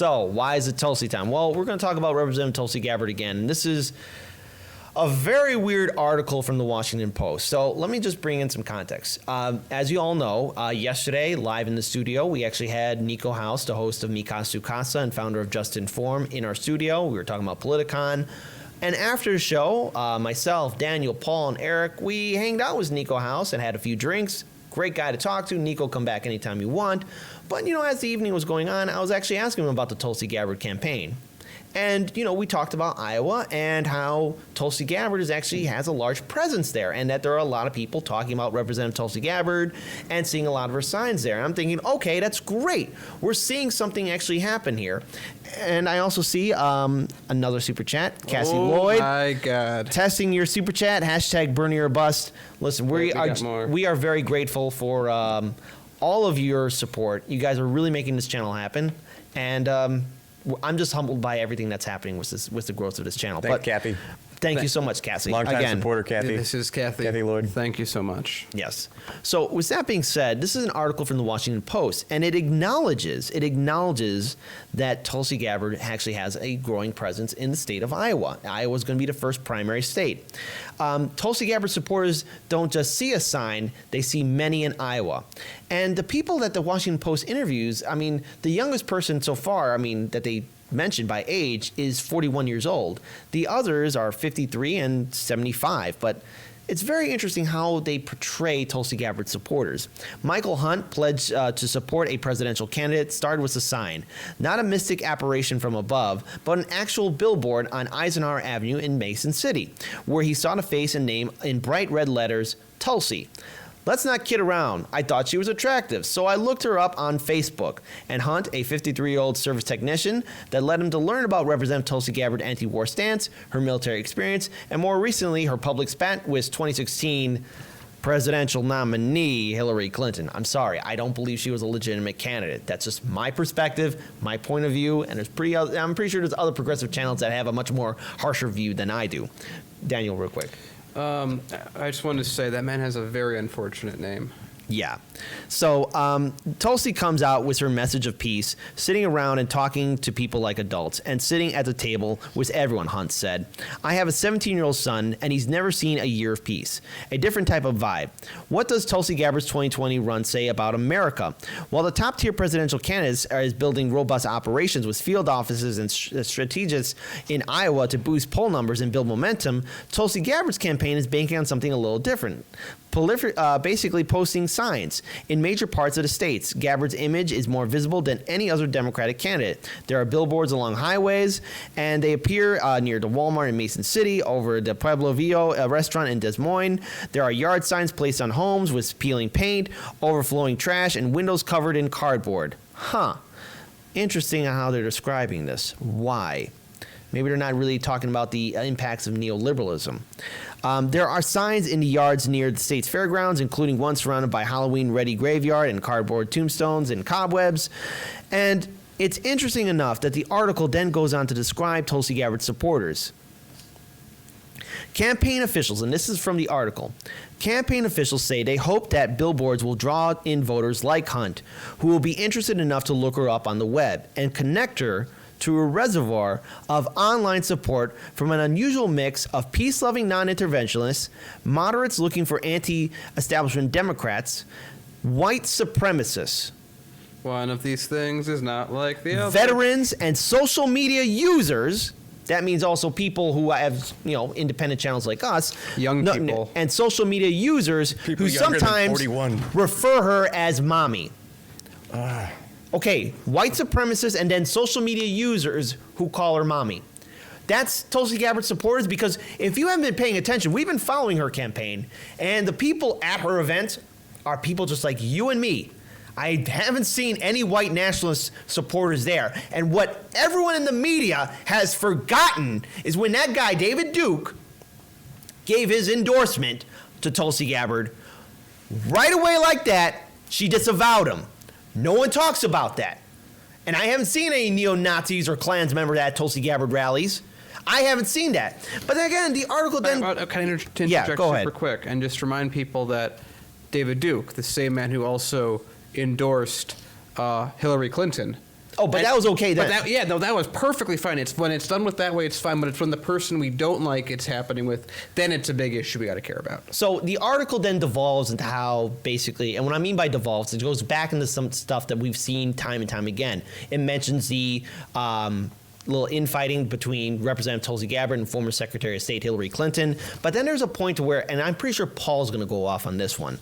So why is it Tulsi time? Well, we're going to talk about Representative Tulsi Gabbard again. And this is a very weird article from the Washington Post. So let me just bring in some context. As you all know, yesterday, live in the studio, we actually had Nico House, the host of Mi Casa Tu Casa and founder of Just Inform, in our studio. We were talking about Politicon. And after the show, myself, Daniel, Paul, and Eric, we hanged out with Nico House and had a few drinks. Great guy to talk to. Nico, come back anytime you want. But, as the evening was going on, I was actually asking him about the Tulsi Gabbard campaign. And, we talked about Iowa and how Tulsi Gabbard actually has a large presence there, and that there are a lot of people talking about Representative Tulsi Gabbard and seeing a lot of her signs there. And I'm thinking, okay, that's great. We're seeing something actually happen here. And I also see another super chat, Cassie Lloyd. Oh my God! Testing your super chat, hashtag Bernie or Bust. Listen, we are very grateful for all of your support. You guys are really making this channel happen, and I'm just humbled by everything that's happening with the growth of this channel. Thanks, Kathy. Thank you so much, Cassie. Long-time supporter, Kathy. This is Kathy. Kathy Lloyd. Thank you so much. Yes. So with that being said, this is an article from the Washington Post, and it acknowledges that Tulsi Gabbard actually has a growing presence in the state of Iowa. Iowa is going to be the first primary state. Tulsi Gabbard supporters don't just see a sign, they see many in Iowa. And the people that the Washington Post interviews, the youngest person so far, that they mentioned by age is 41 years old. The others are 53 and 75, but it's very interesting how they portray Tulsi Gabbard supporters. Michael Hunt pledged to support a presidential candidate, started with a sign, not a mystic apparition from above, but an actual billboard on Eisenhower Avenue in Mason City, where he saw the face and name in bright red letters, Tulsi. Let's not kid around. I thought she was attractive, so I looked her up on Facebook. And Hunt, a 53-year-old service technician, that led him to learn about Representative Tulsi Gabbard's anti-war stance, her military experience, and more recently, her public spat with 2016 presidential nominee Hillary Clinton. I'm sorry, I don't believe she was a legitimate candidate. That's just my perspective, my point of view, and I'm pretty sure there's other progressive channels that have a much more harsher view than I do. Daniel, real quick. I just wanted to say that man has a very unfortunate name. Yeah. So Tulsi comes out with her message of peace, sitting around and talking to people like adults and sitting at the table with everyone, Hunt said. I have a 17-year-old son, and he's never seen a year of peace. A different type of vibe. What does Tulsi Gabbard's 2020 run say about America? While the top-tier presidential candidates is building robust operations with field offices and strategists in Iowa to boost poll numbers and build momentum, Tulsi Gabbard's campaign is banking on something a little different. Basically posting signs in major parts of the states. Gabbard's image is more visible than any other Democratic candidate. There are billboards along highways, and they appear near the Walmart in Mason City, over the Pueblo Viejo restaurant in Des Moines. There are yard signs placed on homes with peeling paint, overflowing trash, and windows covered in cardboard. Interesting how they're describing this. Why? Maybe they're not really talking about the impacts of neoliberalism. There are signs in the yards near the state's fairgrounds, including one surrounded by Halloween-ready graveyard and cardboard tombstones and cobwebs. And it's interesting enough that the article then goes on to describe Tulsi Gabbard's supporters. Campaign officials, and this is from the article, campaign officials say they hope that billboards will draw in voters like Hunt, who will be interested enough to look her up on the web and connect her to a reservoir of online support from an unusual mix of peace-loving non-interventionists, moderates looking for anti-establishment Democrats, white supremacists. One of these things is not like the other. Veterans and social media users. That means also people who have, independent channels like us. Young people. And social media users people who sometimes refer her as mommy. Okay, white supremacists and then social media users who call her mommy. That's Tulsi Gabbard supporters, because if you haven't been paying attention, we've been following her campaign, and the people at her events are people just like you and me. I haven't seen any white nationalist supporters there. And what everyone in the media has forgotten is when that guy, David Duke, gave his endorsement to Tulsi Gabbard, right away like that, she disavowed him. No one talks about that. And I haven't seen any neo-Nazis or Klans members at Tulsi Gabbard rallies. I haven't seen that. But again, the article then... Can I interject super quick and just remind people that David Duke, the same man who also endorsed Hillary Clinton, Oh, but that was okay then. That was perfectly fine. It's when it's done with that way, it's fine. But it's when the person we don't like it's happening with, then it's a big issue we got to care about. So the article then devolves into how basically, and what I mean by devolves, it goes back into some stuff that we've seen time and time again. It mentions the little infighting between Representative Tulsi Gabbard and former Secretary of State Hillary Clinton. But then there's a point to where, and I'm pretty sure Paul's going to go off on this one.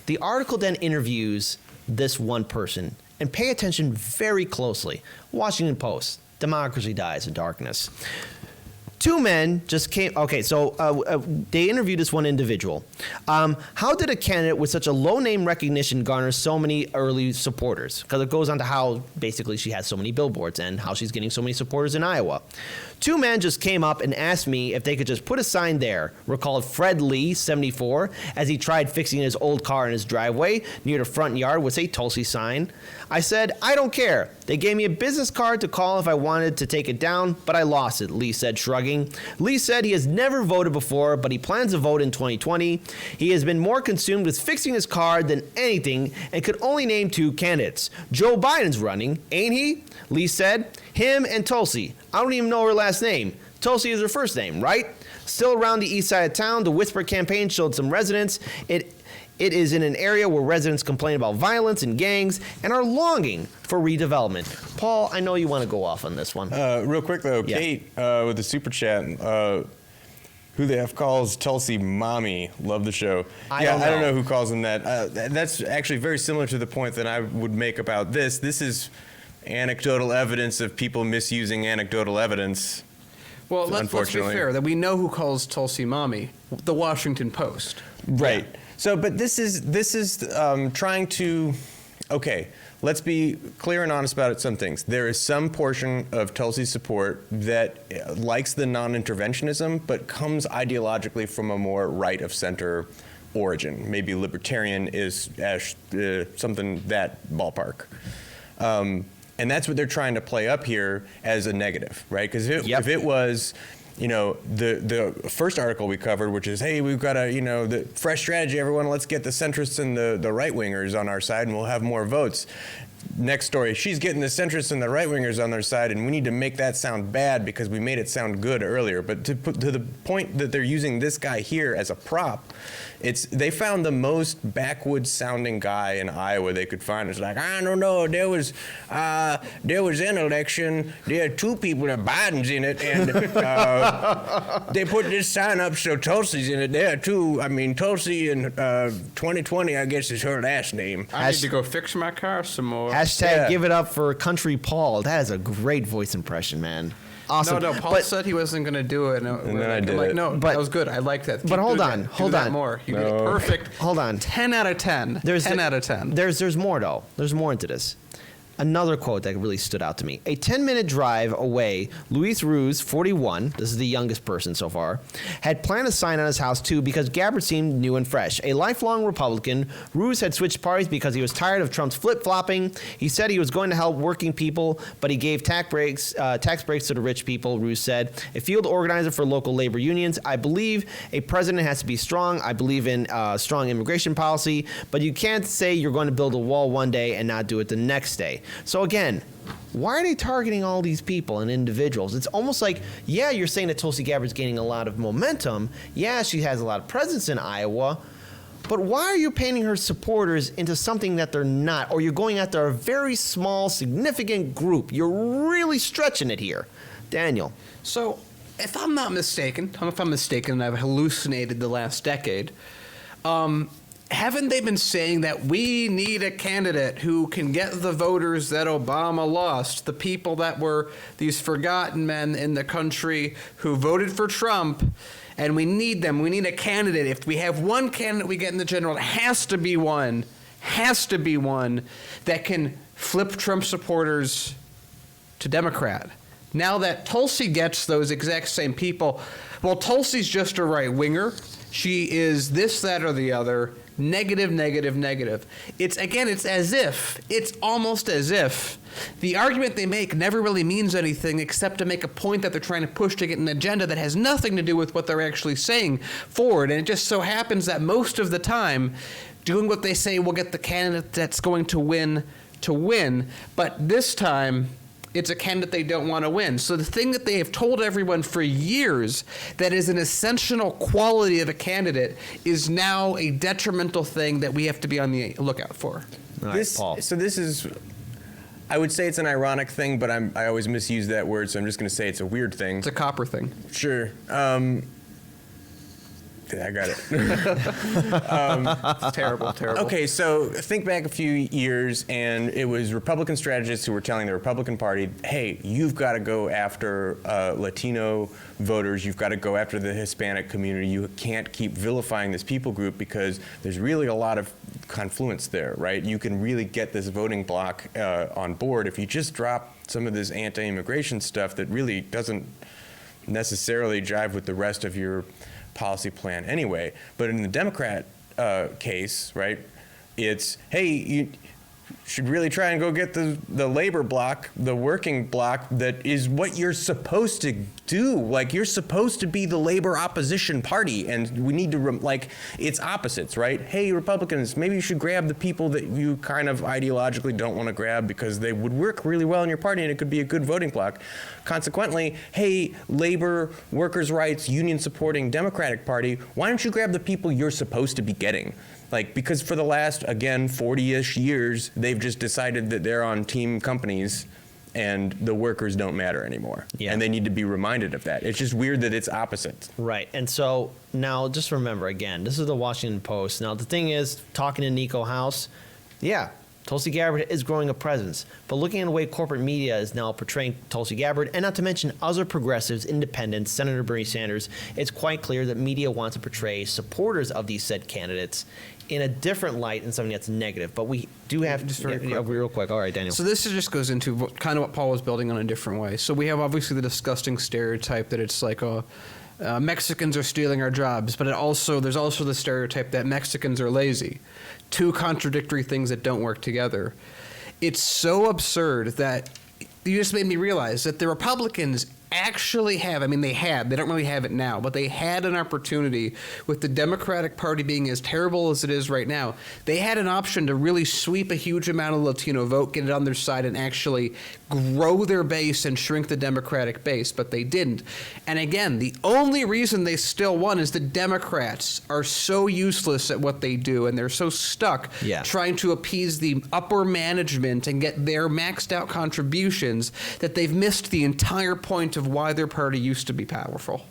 The article then interviews this one person. And pay attention very closely. Washington Post, democracy dies in darkness. Two men just came. Okay, so they interviewed this one individual. How did a candidate with such a low name recognition garner so many early supporters? Because it goes on to how basically she has so many billboards and how she's getting so many supporters in Iowa. Two men just came up and asked me if they could just put a sign there, recalled Fred Lee, 74, as he tried fixing his old car in his driveway near the front yard with a Tulsi sign. I said, I don't care. They gave me a business card to call if I wanted to take it down, but I lost it, Lee said, shrugging. Lee said he has never voted before, but he plans to vote in 2020. He has been more consumed with fixing his car than anything and could only name two candidates. Joe Biden's running, ain't he? Lee said, him and Tulsi. I don't even know her last name. Tulsi is her first name, right? Still around the east side of town, the Whisper campaign showed some residents. It is in an area where residents complain about violence and gangs and are longing for redevelopment. Paul, I know you want to go off on this one. Real quick, though, Yeah. Kate with the super chat, who the F calls Tulsi mommy? Love the show. I don't know who calls him that. That's actually very similar to the point that I would make about this. This is anecdotal evidence of people misusing anecdotal evidence. Well, let's be Unfortunately. fair that we know who calls Tulsi mommy, the Washington Post. Right. So, but this is trying to, okay, let's be clear and honest about some things. There is some portion of Tulsi's support that likes the non-interventionism, but comes ideologically from a more right of center origin. Maybe libertarian is something that ballpark. And that's what they're trying to play up here as a negative, right? Because if it was, you know, the first article we covered, which is, hey, we've got a, you know, the fresh strategy, everyone, let's get the centrists and the right-wingers on our side and we'll have more votes. Next story, she's getting the centrists and the right-wingers on their side and we need to make that sound bad because we made it sound good earlier. But to the point that they're using this guy here as a prop, they found the most backwoods sounding guy in Iowa they could find. It's like, I don't know, there was an election, there are two people that Biden's in it, and they put this sign up so Tulsi's in it. There are two, I mean, Tulsi in 2020, I guess is her last name. I need to go fix my car some more. Hashtag give it up for Country Paul. That is a great voice impression, man. Awesome. No, Paul said he wasn't going to do it. And then I did like, it. No, But- that was good. I like that. but Keep hold doing on, that. hold Do that on. more. You did No. it perfect. Hold on. 10 out of 10. 10 out of 10. There's more, though. There's more into this. Another quote that really stood out to me. A 10-minute drive away, Luis Ruz, 41, this is the youngest person so far, had planned a sign on his house too because Gabbard seemed new and fresh. A lifelong Republican, Ruz had switched parties because he was tired of Trump's flip-flopping. He said he was going to help working people, but he gave tax breaks to the rich people, Ruz said. A field organizer for local labor unions. I believe a president has to be strong. I believe in strong immigration policy, but you can't say you're going to build a wall one day and not do it the next day. So again, why are they targeting all these people and individuals? It's almost like, yeah, you're saying that Tulsi Gabbard's gaining a lot of momentum. Yeah, she has a lot of presence in Iowa. But why are you painting her supporters into something that they're not? Or you're going after a very small, significant group. You're really stretching it here. Daniel. So, if I'm not mistaken, and I've hallucinated the last decade, haven't they been saying that we need a candidate who can get the voters that Obama lost, the people that were these forgotten men in the country who voted for Trump, and we need them. We need a candidate. If we have one candidate we get in the general, it has to be one that can flip Trump supporters to Democrat. Now that Tulsi gets those exact same people, well, Tulsi's just a right-winger. She is this, that, or the other. Negative. It's almost as if the argument they make never really means anything except to make a point that they're trying to push to get an agenda that has nothing to do with what they're actually saying forward. And it just so happens that most of the time, doing what they say will get the candidate that's going to win. But this time, it's a candidate they don't want to win. So the thing that they have told everyone for years that is an essential quality of a candidate is now a detrimental thing that we have to be on the lookout for. All right, Paul. So this is, I would say it's an ironic thing, but I always misuse that word, so I'm just going to say it's a weird thing. It's a copper thing. Sure. I got it. It's terrible, terrible. Okay, so think back a few years, and it was Republican strategists who were telling the Republican Party, hey, you've got to go after Latino voters. You've got to go after the Hispanic community. You can't keep vilifying this people group because there's really a lot of confluence there, right? You can really get this voting bloc on board if you just drop some of this anti-immigration stuff that really doesn't necessarily jive with the rest of your policy plan anyway. But in the Democrat case, right, it's, hey, you should really try and go get the labor bloc, the working bloc that is what you're supposed to do. Like, you're supposed to be the labor opposition party, and we need to, it's opposites, right? Hey, Republicans, maybe you should grab the people that you kind of ideologically don't want to grab because they would work really well in your party and it could be a good voting bloc. Consequently, hey, labor, workers' rights, union-supporting Democratic Party, why don't you grab the people you're supposed to be getting? Because for the last, again, 40-ish years, they've just decided that they're on team companies and the workers don't matter anymore. Yeah. And they need to be reminded of that. It's just weird that it's opposite. Right. And so now just remember, again, this is the Washington Post. Now, the thing is, talking to Nico House, yeah, Tulsi Gabbard is growing a presence. But looking at the way corporate media is now portraying Tulsi Gabbard, and not to mention other progressives, independents, Senator Bernie Sanders, it's quite clear that media wants to portray supporters of these said candidates in a different light and something that's negative. But we do have Just very quick. real quick. All right, Daniel. So this just goes into kind of what Paul was building on a different way. So we have obviously the disgusting stereotype that it's like, Mexicans are stealing our jobs, but there's also the stereotype that Mexicans are lazy. Two contradictory things that don't work together. It's so absurd that you just made me realize that the Republicans actually have, they don't really have it now, but they had an opportunity with the Democratic Party being as terrible as it is right now. They had an option to really sweep a huge amount of the Latino vote, get it on their side, and actually grow their base and shrink the Democratic base, but they didn't. And again, the only reason they still won is the Democrats are so useless at what they do, and they're so stuck trying to appease the upper management and get their maxed out contributions that they've missed the entire point of why their party used to be powerful.